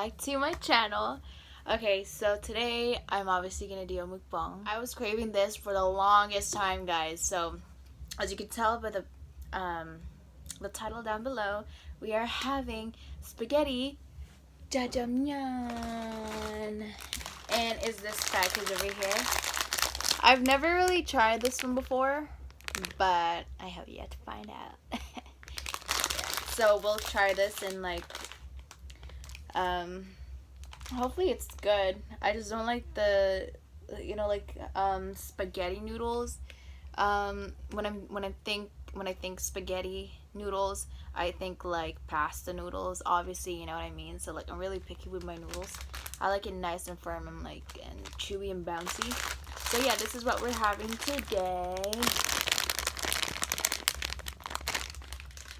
back to my channel. Okay, so today I'm obviously gonna do a mukbang. I was craving this for the longest time, guys. So as you can tell by the title down below, we are having spaghetti jjajang, and is this package over here. I've never really tried this one before, but I have yet to find out. So we'll try this and hopefully it's good. I just don't like the spaghetti noodles. When I think spaghetti noodles, I think like pasta noodles, obviously, you know what I mean. So like I'm really picky with my noodles. I like it nice and firm and and chewy and bouncy. So yeah, this is what we're having today.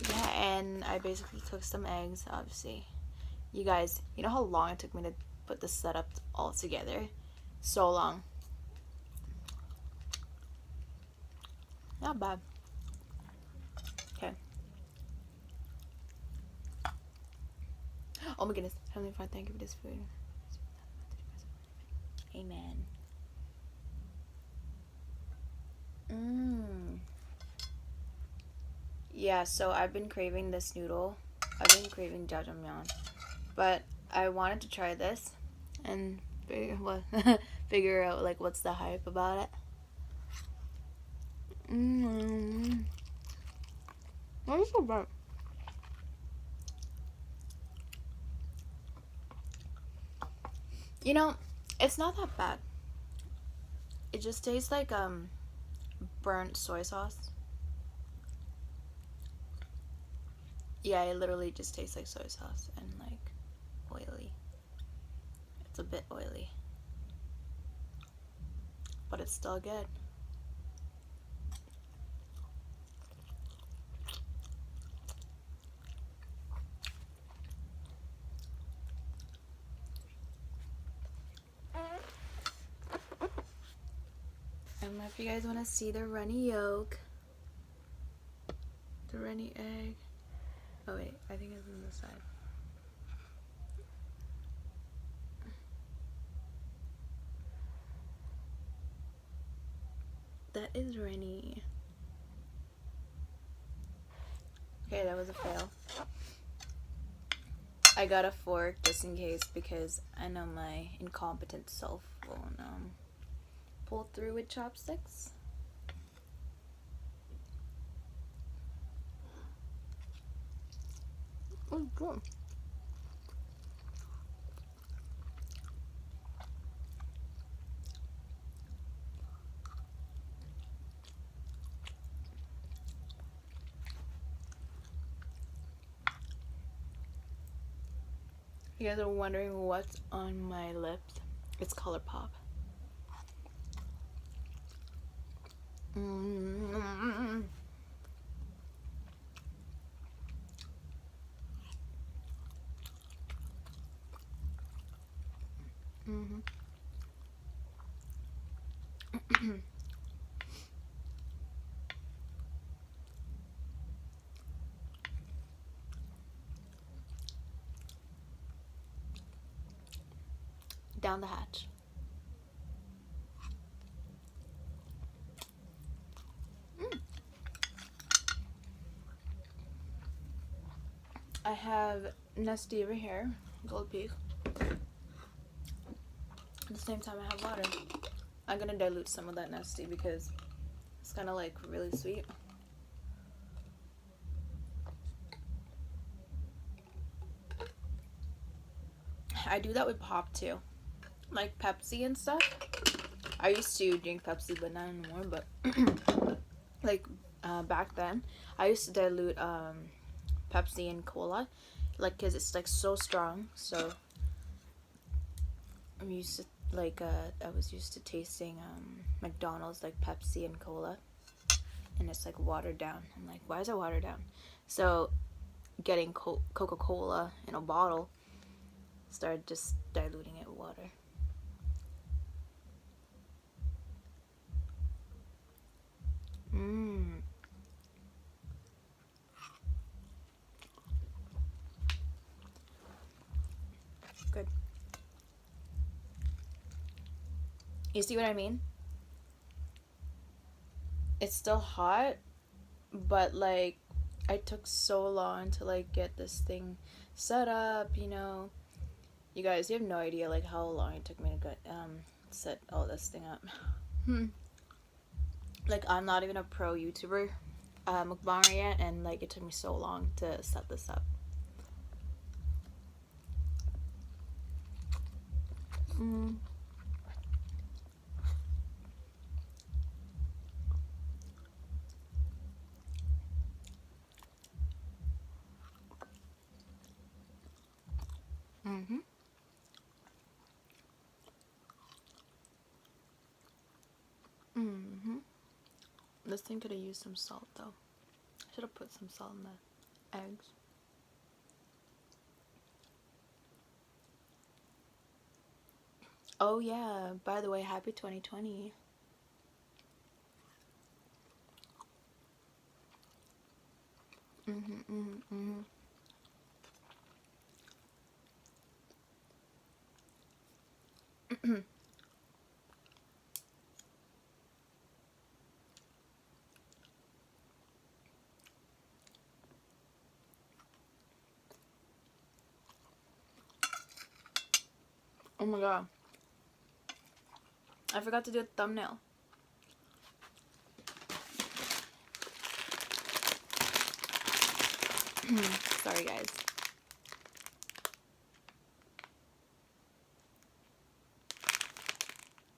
Yeah, and I basically cooked some eggs, obviously. You guys, you know how long it took me to put this setup all together? So long. Not bad. Okay. Oh my goodness. Heavenly Father, thank you for this food. Amen. Yeah, so I've been craving this noodle. I've been craving jjajangmyeon. But I wanted to try this and figure out like what's the hype about it. What is so bad? You know, it's not that bad. It just tastes like burnt soy sauce. Yeah, it literally just tastes like soy sauce and like oily. It's a bit oily, but it's still good. I don't know if you guys want to see the runny yolk, the runny egg. Oh wait, I think it's on this side. That is runny. Okay, that was a fail. I got a fork just in case because I know my incompetent self won't pull through with chopsticks. Oh, good. You guys are wondering what's on my lips? It's ColourPop. Down the hatch. I have Nesty over here, Gold Peak. At the same time, I have water. I'm gonna dilute some of that Nesty because it's kind of like really sweet. I do that with pop too, like Pepsi and stuff. I used to drink Pepsi, but not anymore. But like back then, I used to dilute Pepsi and cola, like because it's like so strong. So I'm used to like I was used to tasting McDonald's like Pepsi and cola, and it's like watered down. I'm like, why is it watered down? So getting Coca-Cola in a bottle, started just diluting it with water. Good. You see what I mean? It's still hot, but like I took so long to like get this thing set up, you know. You guys, you have no idea like how long it took me to get set all this thing up. Like I'm not even a pro YouTuber, mukbanger yet, and like it took me so long to set this up. Mm. Mhm. Mhm. This thing could have used some salt though. I should have put some salt in the eggs. Oh yeah, by the way, happy 2020. Mhm. Mhm. Mhm. Oh my god. I forgot to do a thumbnail. Sorry guys.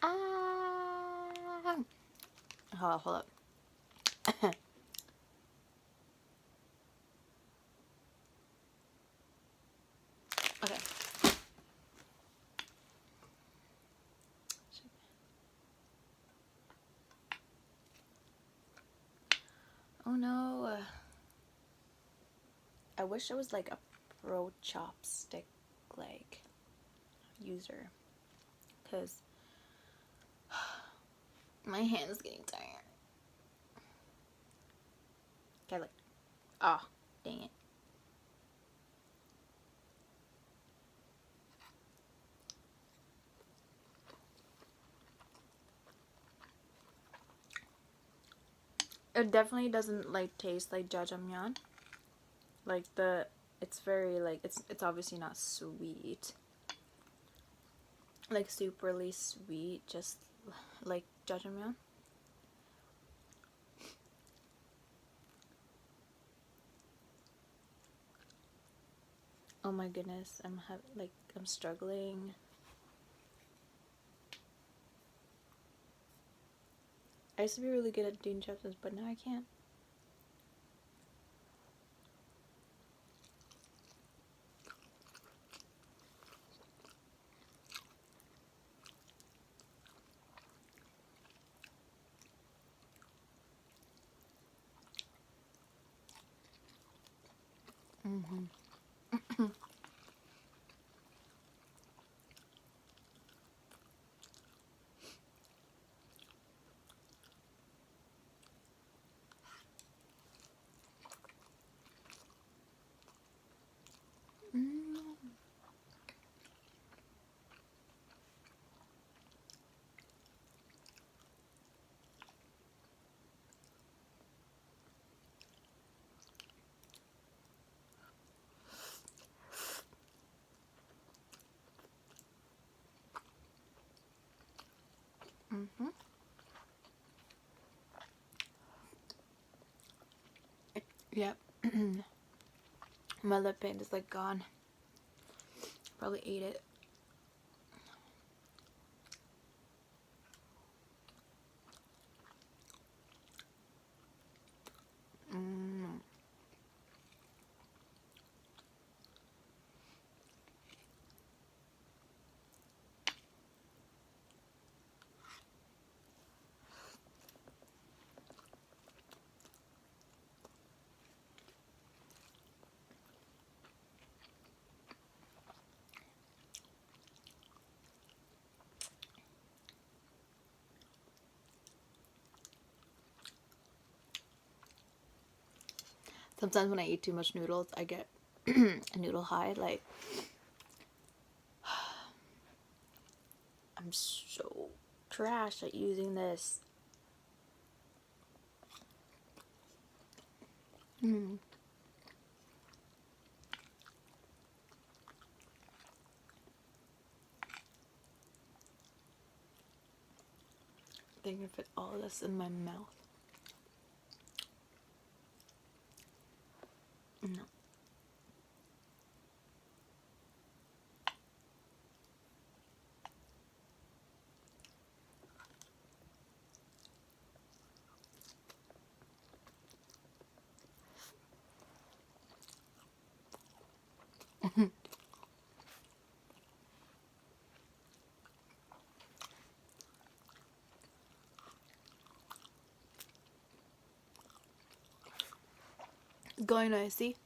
Ah. Hold up. Okay. Oh no. I wish I was like a pro chopstick like user, cause my hand is getting tired. Okay, like, oh, dang it. It definitely doesn't like taste like jjajangmyeon. Like it's very like it's obviously not sweet. Like superly sweet, just like jjajangmyeon. Oh my goodness, I'm struggling. I used to be really good at doing chopsticks, but now I can't. Mhm. Mhm. Yep. My lip paint is like gone. Probably ate it. Mm. Sometimes when I eat too much noodles, I get a noodle high. Like, I'm so trash at using this. I think I fit all this in my mouth. No. Going icy.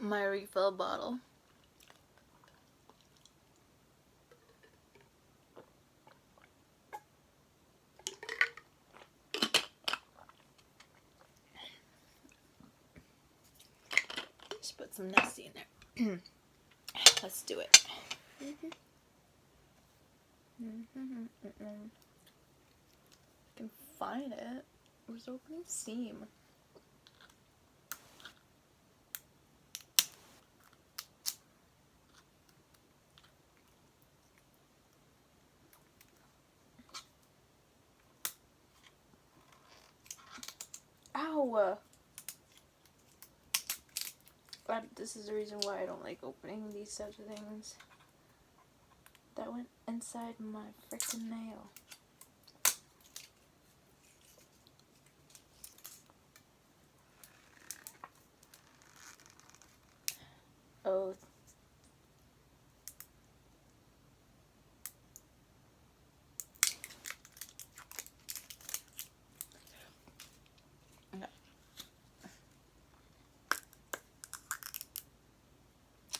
My refill bottle. Just put some Nessie in there. Let's do it. I can find it. Where's the opening seam? Ow! But this is the reason why I don't like opening these types of things. That went inside my freaking nail. Oh. Okay.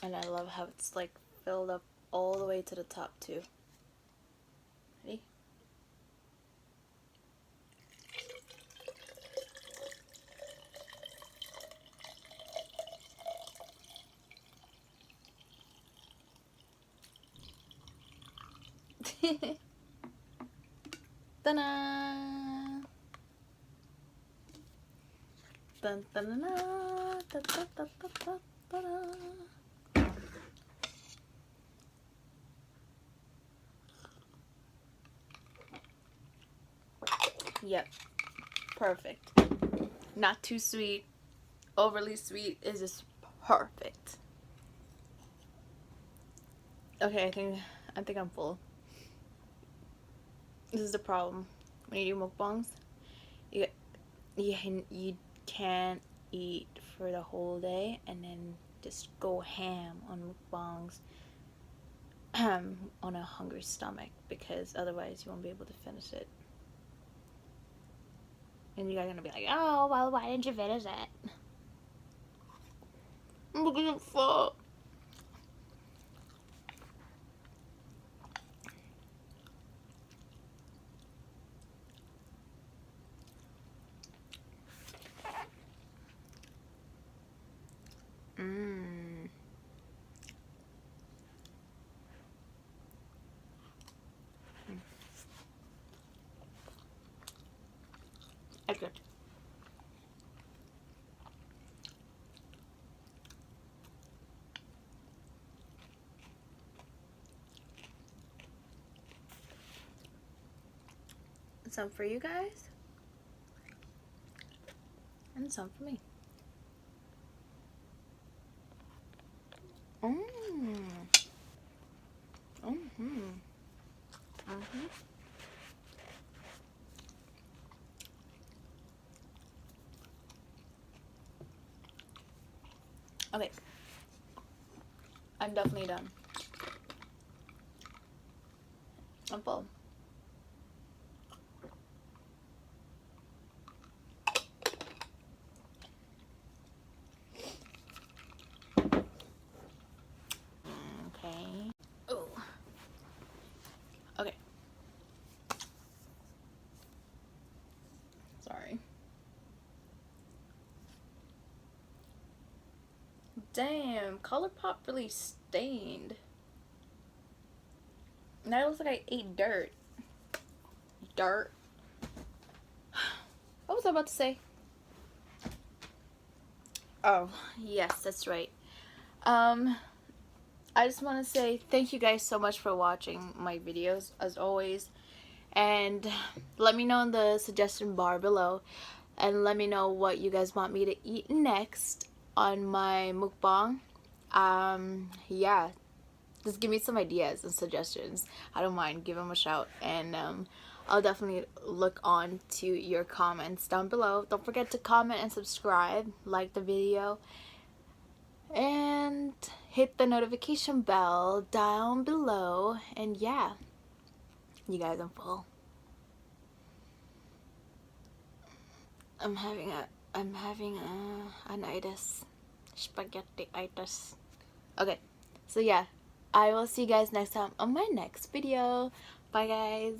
And I love how it's like filled up all the way to the top too. Ready? Ta-da! Dun, dun, dun, dun, da, da, da, da, da, da, da. Yep, perfect. Not too sweet, overly sweet. Is just perfect. Okay, I think I'm full. This is the problem when you do mukbangs. You can't eat for the whole day and then just go ham on mukbangs on a hungry stomach, because otherwise you won't be able to finish it. And you guys are gonna be like, oh, well, why didn't you finish it? Because I'm full. Excellent. Some for you guys, and some for me. Okay, I'm definitely done. I'm full. Damn, ColourPop really stained. Now it looks like I ate dirt. Dirt. What was I about to say? Oh, yes, that's right. I just want to say thank you guys so much for watching my videos, as always. And let me know in the suggestion bar below. And let me know what you guys want me to eat next on my mukbang. Yeah. Just give me some ideas and suggestions. I don't mind. Give them a shout. And I'll definitely look on to your comments down below. Don't forget to comment and subscribe. Like the video. And hit the notification bell down below. And yeah. You guys, I'm full. I'm having an itis. Spaghetti-itis. Okay. So yeah. I will see you guys next time on my next video. Bye guys.